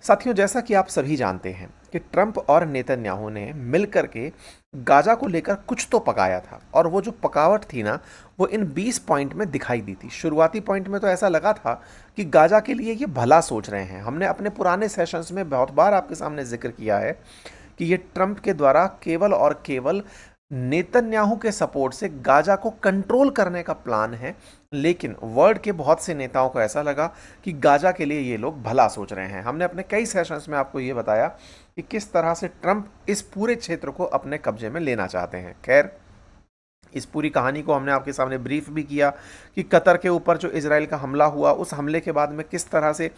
साथियों, जैसा कि आप सभी जानते हैं कि ट्रंप और नेतन्याहू ने मिलकर के गाजा को लेकर कुछ तो पकाया था, और वो जो पकावट थी ना, वो इन 20 पॉइंट में दिखाई दी थी। शुरुआती पॉइंट में तो ऐसा लगा था कि गाजा के लिए ये भला सोच रहे हैं। हमने अपने पुराने सेशंस में बहुत बार आपके सामने जिक्र किया है कि ये ट्रंप के द्वारा केवल और केवल नेतन्याहू के सपोर्ट से गाजा को कंट्रोल करने का प्लान है। लेकिन वर्ल्ड के बहुत से नेताओं को ऐसा लगा कि गाजा के लिए ये लोग भला सोच रहे हैं। हमने अपने कई सेशंस में आपको ये बताया कि किस तरह से ट्रंप इस पूरे क्षेत्र को अपने कब्जे में लेना चाहते हैं। खैर, इस पूरी कहानी को हमने आपके सामने ब्रीफ भी किया कि कतर के ऊपर जो इजराइल का हमला हुआ, उस हमले के बाद में किस तरह से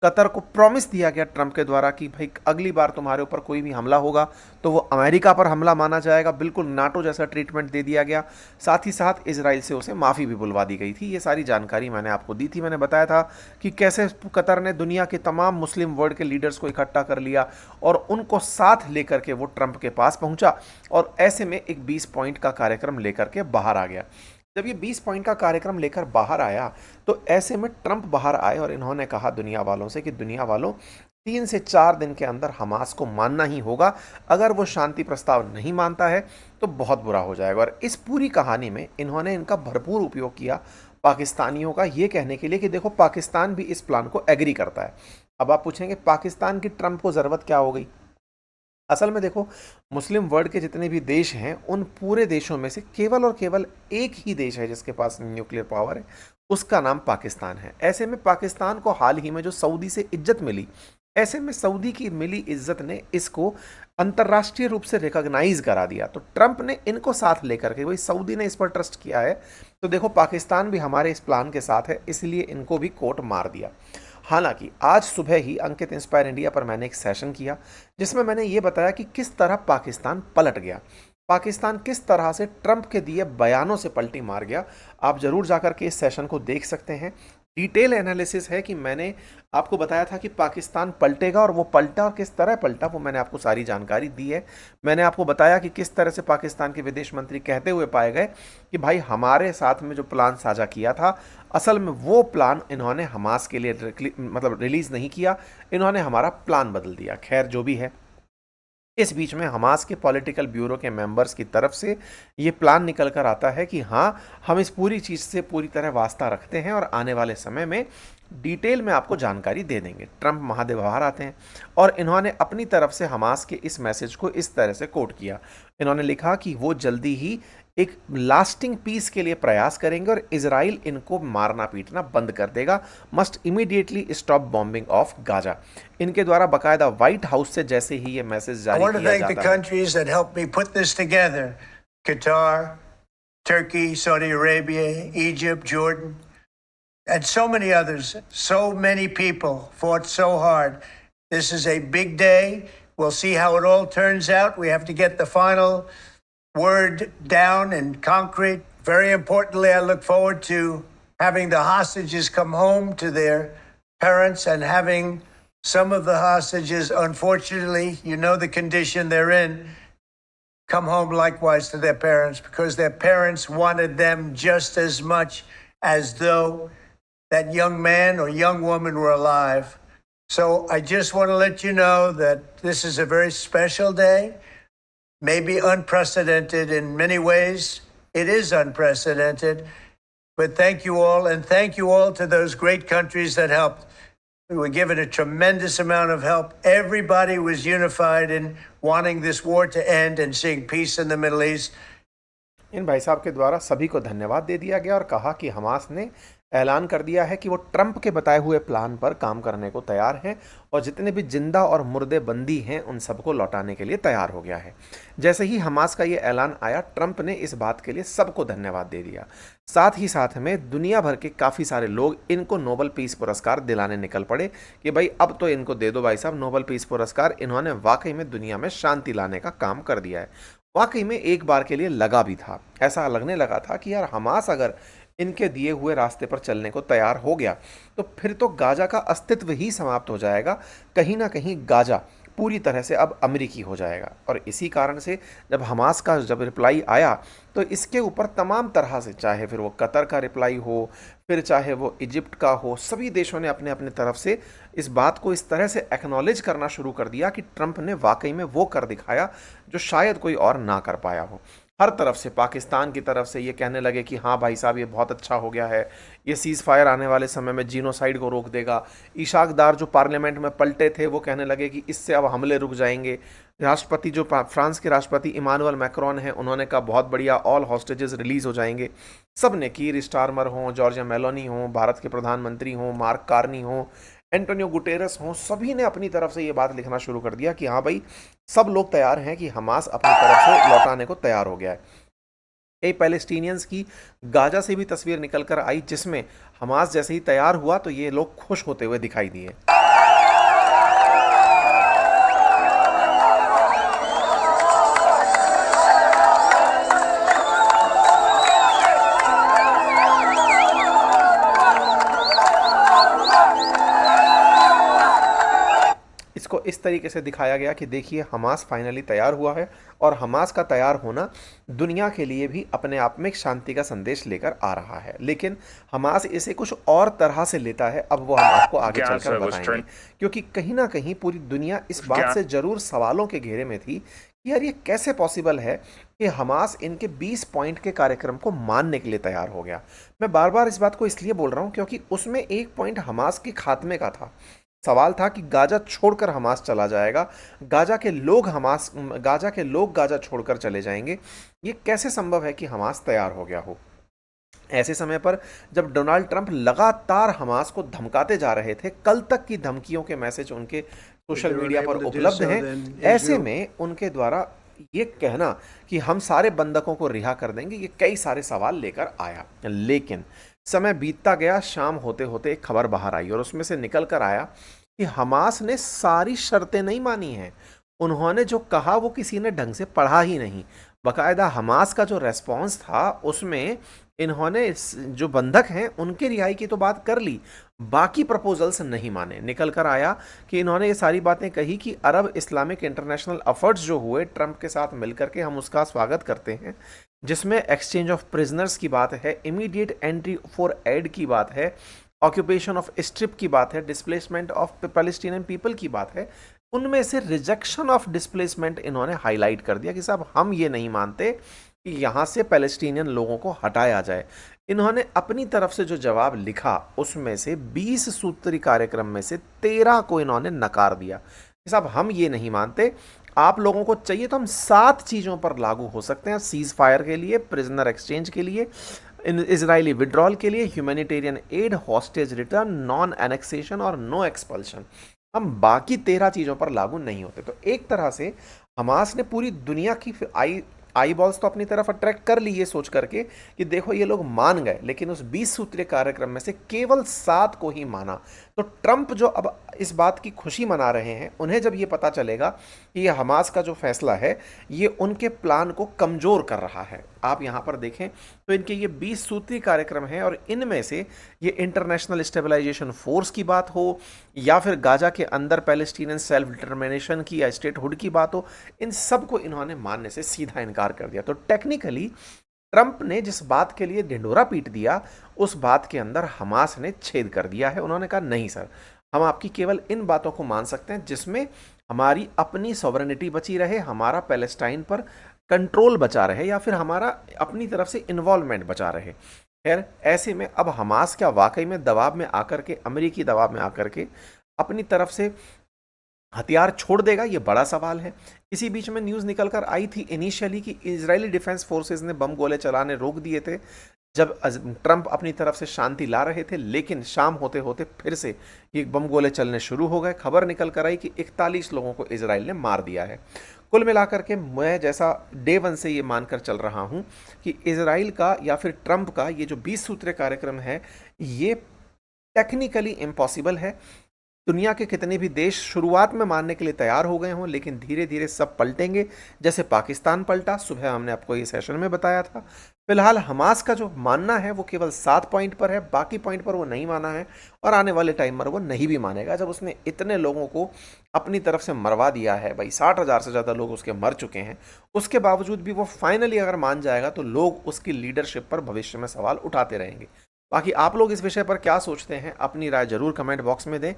कतर को प्रॉमिस दिया गया ट्रंप के द्वारा कि भाई अगली बार तुम्हारे ऊपर कोई भी हमला होगा तो वो अमेरिका पर हमला माना जाएगा। बिल्कुल नाटो जैसा ट्रीटमेंट दे दिया गया। साथ ही साथ इजराइल से उसे माफ़ी भी बुलवा दी गई थी। ये सारी जानकारी मैंने आपको दी थी। मैंने बताया था कि कैसे कतर ने दुनिया के तमाम मुस्लिम वर्ल्ड के लीडर्स को इकट्ठा कर लिया और उनको साथ लेकर के वो ट्रंप के पास पहुंचा, और ऐसे में एक 20 पॉइंट का कार्यक्रम लेकर के बाहर आ गया। जब ये 20 पॉइंट का कार्यक्रम लेकर बाहर आया तो ऐसे में ट्रंप बाहर आए और इन्होंने कहा दुनिया वालों से कि दुनिया वालों, 3 से 4 दिन के अंदर हमास को मानना ही होगा। अगर वो शांति प्रस्ताव नहीं मानता है तो बहुत बुरा हो जाएगा। और इस पूरी कहानी में इन्होंने इनका भरपूर उपयोग किया पाकिस्तानियों का, ये कहने के लिए कि देखो पाकिस्तान भी इस प्लान को एग्री करता है। अब आप पूछेंगे पाकिस्तान की ट्रंप को ज़रूरत क्या हो गई? असल में देखो, मुस्लिम वर्ल्ड के जितने भी देश हैं उन पूरे देशों में से केवल और केवल एक ही देश है जिसके पास न्यूक्लियर पावर है, उसका नाम पाकिस्तान है। ऐसे में पाकिस्तान को हाल ही में जो सऊदी से इज्जत मिली, ऐसे में सऊदी की मिली इज्जत ने इसको अंतर्राष्ट्रीय रूप से रिकॉग्नाइज करा दिया। तो ट्रंप ने इनको साथ लेकर के, भाई सऊदी ने इस पर ट्रस्ट किया है तो देखो पाकिस्तान भी हमारे इस प्लान के साथ है, इसलिए इनको भी कोर्ट मार दिया। हालांकि आज सुबह ही अंकित इंस्पायर इंडिया पर मैंने एक सेशन किया जिसमें मैंने ये बताया कि किस तरह पाकिस्तान पलट गया, पाकिस्तान किस तरह से ट्रंप के दिए बयानों से पलटी मार गया। आप जरूर जाकर के इस सेशन को देख सकते हैं। डिटेल एनालिसिस है कि मैंने आपको बताया था कि पाकिस्तान पलटेगा, और वो पलटा और किस तरह पलटा वो मैंने आपको सारी जानकारी दी है। मैंने आपको बताया कि किस तरह से पाकिस्तान के विदेश मंत्री कहते हुए पाए गए कि भाई हमारे साथ में जो प्लान साझा किया था, असल में वो प्लान इन्होंने हमास के लिए मतलब रिलीज़ नहीं किया, इन्होंने हमारा प्लान बदल दिया। खैर, जो भी है, इस बीच में हमास के पॉलिटिकल ब्यूरो के मेंबर्स की तरफ से ये प्लान निकल कर आता है कि हाँ, हम इस पूरी चीज़ से पूरी तरह वास्ता रखते हैं और आने वाले समय में डिटेल में आपको जानकारी दे देंगे। ट्रंप महादेव बाहर आते हैं और इन्होंने अपनी तरफ से हमास के इस मैसेज को इस तरह से कोट किया। इन्होंने लिखा कि वो जल्दी ही एक लास्टिंग पीस के लिए प्रयास करेंगे और इजराइल इनको मारना पीटना बंद कर देगा। Must immediately stop bombing of Gaza. इनके द्वारा बकायदा व्हाइट हाउस से जैसे ही ये मैसेज जारी किया जाता है। I want to thank the countries that helped me put this together. Qatar, Turkey, Saudi Arabia, Egypt, Jordan, and so many others. So many people fought so hard. This is a big day. We'll see how it all turns out. We have to get the final word down and concrete. Very importantly, I look forward to having the hostages come home to their parents, and having some of the hostages, unfortunately, you know the condition they're in, come home likewise to their parents, because their parents wanted them just as much as though that young man or young woman were alive. So I just want to let you know that this is a very special day. Maybe unprecedented in many ways. It is unprecedented. But thank you all, and thank you all to those great countries that helped. We were given a tremendous amount of help. Everybody was unified in wanting this war to end and seeing peace in the Middle East. इन भाई साहब के द्वारा सभी को धन्यवाद दे दिया गया और कहा कि हमास ने ऐलान कर दिया है कि वो ट्रंप के बताए हुए प्लान पर काम करने को तैयार है और जितने भी जिंदा और मुर्दे बंदी हैं उन सबको लौटाने के लिए तैयार हो गया है। जैसे ही हमास का ये ऐलान आया, ट्रंप ने इस बात के लिए सबको धन्यवाद दे दिया। साथ ही साथ में दुनिया भर के काफ़ी सारे लोग इनको नोबेल पीस पुरस्कार दिलाने निकल पड़े कि भाई अब तो इनको दे दो भाई साहब नोबेल पीस पुरस्कार। इन्होंने वाकई में दुनिया में शांति लाने का काम कर दिया है। वाकई में एक बार के लिए लगा भी था, ऐसा लगने लगा था कि यार हमास अगर इनके दिए हुए रास्ते पर चलने को तैयार हो गया तो फिर तो गाजा का अस्तित्व ही समाप्त हो जाएगा। कहीं ना कहीं गाजा पूरी तरह से अब अमेरिकी हो जाएगा। और इसी कारण से जब हमास का जब रिप्लाई आया तो इसके ऊपर तमाम तरह से, चाहे फिर वो कतर का रिप्लाई हो, फिर चाहे वो इजिप्ट का हो, सभी देशों ने अपने अपने तरफ से इस बात को इस तरह से एक्नॉलेज करना शुरू कर दिया कि ट्रंप ने वाकई में वो कर दिखाया जो शायद कोई और ना कर पाया हो। हर तरफ से, पाकिस्तान की तरफ से ये कहने लगे कि हाँ भाई साहब ये बहुत अच्छा हो गया है, ये सीज़ फायर आने वाले समय में जीनोसाइड को रोक देगा। इशाक डार जो पार्लियामेंट में पलटे थे वो कहने लगे कि इससे अब हमले रुक जाएंगे। राष्ट्रपति जो फ्रांस के राष्ट्रपति इमानुअल मैक्रोन हैं, उन्होंने कहा बहुत बढ़िया, ऑल हॉस्टेजेस रिलीज हो जाएंगे। सब ने, कीर स्टारमर हों, जॉर्जिया मेलोनी हों, भारत के प्रधानमंत्री हों, मार्क कार्नी हों, एंटोनियो गुटेरस हों, सभी ने अपनी तरफ से ये बात लिखना शुरू कर दिया कि हाँ भाई सब लोग तैयार हैं कि हमास अपनी तरफ से लौटाने को तैयार हो गया है। कई पैलेस्टीनियंस की गाजा से भी तस्वीर निकल कर आई जिसमें हमास जैसे ही तैयार हुआ तो ये लोग खुश होते हुए दिखाई दिए। इसको इस तरीके से दिखाया गया कि देखिए हमास फाइनली तैयार हुआ है और हमास का तैयार होना दुनिया के लिए भी अपने आप में एक शांति का संदेश लेकर आ रहा है। लेकिन हमास इसे कुछ और तरह से लेता है, अब वो हम आपको आगे चलकर बताएंगे, क्योंकि कहीं ना कहीं पूरी दुनिया इस बात से जरूर सवालों के घेरे में थी कि यार ये कैसे पॉसिबल है कि हमास इनके 20 पॉइंट के कार्यक्रम को मानने के लिए तैयार हो गया। मैं बार बार इस बात को इसलिए बोल रहा हूँ क्योंकि उसमें एक पॉइंट हमास के खात्मे का था। सवाल था कि गाजा छोड़कर हमास चला जाएगा, गाजा के लोग गाजा छोड़कर चले जाएंगे। ये कैसे संभव है कि हमास तैयार हो गया हो? ऐसे समय पर जब डोनाल्ड ट्रंप लगातार हमास को धमकाते जा रहे थे, कल तक की धमकियों के मैसेज उनके सोशल मीडिया पर उपलब्ध हैं, ऐसे में उनके द्वारा ये कहना कि हम सारे बंधकों को रिहा कर देंगे, ये कई सारे सवाल लेकर आया। लेकिन समय बीतता गया, शाम होते होते एक खबर बाहर आई और उसमें से निकल कर आया कि हमास ने सारी शर्तें नहीं मानी हैं। उन्होंने जो कहा वो किसी ने ढंग से पढ़ा ही नहीं। बाकायदा हमास का जो रेस्पॉन्स था उसमें इन्होंने जो बंधक हैं उनके रिहाई की तो बात कर ली, बाकी प्रपोजल्स नहीं माने। निकल कर आया कि इन्होंने ये सारी बातें कही कि अरब इस्लामिक इंटरनेशनल एफर्ट्स जो हुए ट्रंप के साथ मिलकर के, हम उसका स्वागत करते हैं, जिसमें एक्सचेंज ऑफ प्रिजनर्स की बात है, इमीडिएट एंट्री फॉर एड की बात है, ऑक्यूपेशन ऑफ स्ट्रिप की बात है, डिस्प्लेसमेंट ऑफ पैलेस्टीनियन पीपल की बात है। उनमें से रिजेक्शन ऑफ डिस्प्लेसमेंट इन्होंने हाईलाइट कर दिया कि साहब हम ये नहीं मानते कि यहाँ से पैलेस्टीनियन लोगों को हटाया जाए। इन्होंने अपनी तरफ से जो जवाब लिखा उसमें से 20 सूत्री कार्यक्रम में से 13 को इन्होंने नकार दिया कि साहब हम ये नहीं मानते, आप लोगों को चाहिए तो हम 7 चीज़ों पर लागू हो सकते हैं, सीज फायर के लिए, प्रिजनर एक्सचेंज के लिए, इजरायली विड्रॉल के लिए, humanitarian add, hostage return, non annexation और नो एक्सपल्शन। हम बाकी 13 चीज़ों पर लागू नहीं होते। तो एक तरह से हमास ने पूरी दुनिया की आई बॉल्स तो अपनी तरफ अट्रैक्ट कर ली ये सोच करके कि देखो ये लोग मान गए, लेकिन उस 20 सूत्रीय कार्यक्रम में से केवल 7 को ही माना। तो ट्रंप जो अब इस बात की खुशी मना रहे हैं, उन्हें जब ये पता चलेगा कि ये हमास का जो फैसला है ये उनके प्लान को कमज़ोर कर रहा है। आप यहाँ पर देखें तो इनके ये 20 सूत्रीय कार्यक्रम हैं और इनमें से ये इंटरनेशनल स्टेबलाइजेशन फोर्स की बात हो या फिर गाजा के अंदर पैलेस्टीनियन सेल्फ डिटर्मिनेशन की या स्टेटहुड की बात हो, इन सब को इन्होंने मानने से सीधा इनकार कर दिया। तो टेक्निकली ट्रंप ने जिस बात के लिए ढिंढोरा पीट दिया उस बात के अंदर हमास ने छेद कर दिया है। उन्होंने कहा नहीं सर, हम आपकी केवल इन बातों को मान सकते हैं जिसमें हमारी अपनी सॉवरेनिटी बची रहे, हमारा पैलेस्टाइन पर कंट्रोल बचा रहे या फिर हमारा अपनी तरफ से इन्वॉल्वमेंट बचा रहे। खैर ऐसे में अब हमास क्या वाकई में दबाव में आकर के, अमेरिकी दबाव में आकर के अपनी तरफ से हथियार छोड़ देगा, ये बड़ा सवाल है। इसी बीच में न्यूज़ निकल कर आई थी इनिशियली कि इजरायली डिफेंस फोर्सेस ने बम गोले चलाने रोक दिए थे जब ट्रंप अपनी तरफ से शांति ला रहे थे, लेकिन शाम होते होते फिर से ये बम गोले चलने शुरू हो गए। खबर निकल कर आई कि 41 लोगों को इजराइल ने मार दिया है। कुल मिलाकर के मैं जैसा डे 1 से ये मानकर चल रहा हूँ कि इजराइल का या फिर ट्रंप का ये जो 20 सूत्रीय कार्यक्रम है ये टेक्निकली इम्पॉसिबल है। दुनिया के कितने भी देश शुरुआत में मानने के लिए तैयार हो गए हों, लेकिन धीरे धीरे सब पलटेंगे। जैसे पाकिस्तान पलटा, सुबह हमने आपको ये सेशन में बताया था। फिलहाल हमास का जो मानना है वो केवल 7 पॉइंट पर है, बाकी पॉइंट पर वो नहीं माना है और आने वाले टाइम पर वो नहीं भी मानेगा। जब उसने इतने लोगों को अपनी तरफ से मरवा दिया है, भाई 60,000 से ज़्यादा लोग उसके मर चुके हैं, उसके बावजूद भी वो फाइनली अगर मान जाएगा तो लोग उसकी लीडरशिप पर भविष्य में सवाल उठाते रहेंगे। बाकी आप लोग इस विषय पर क्या सोचते हैं, अपनी राय जरूर कमेंट बॉक्स में दें।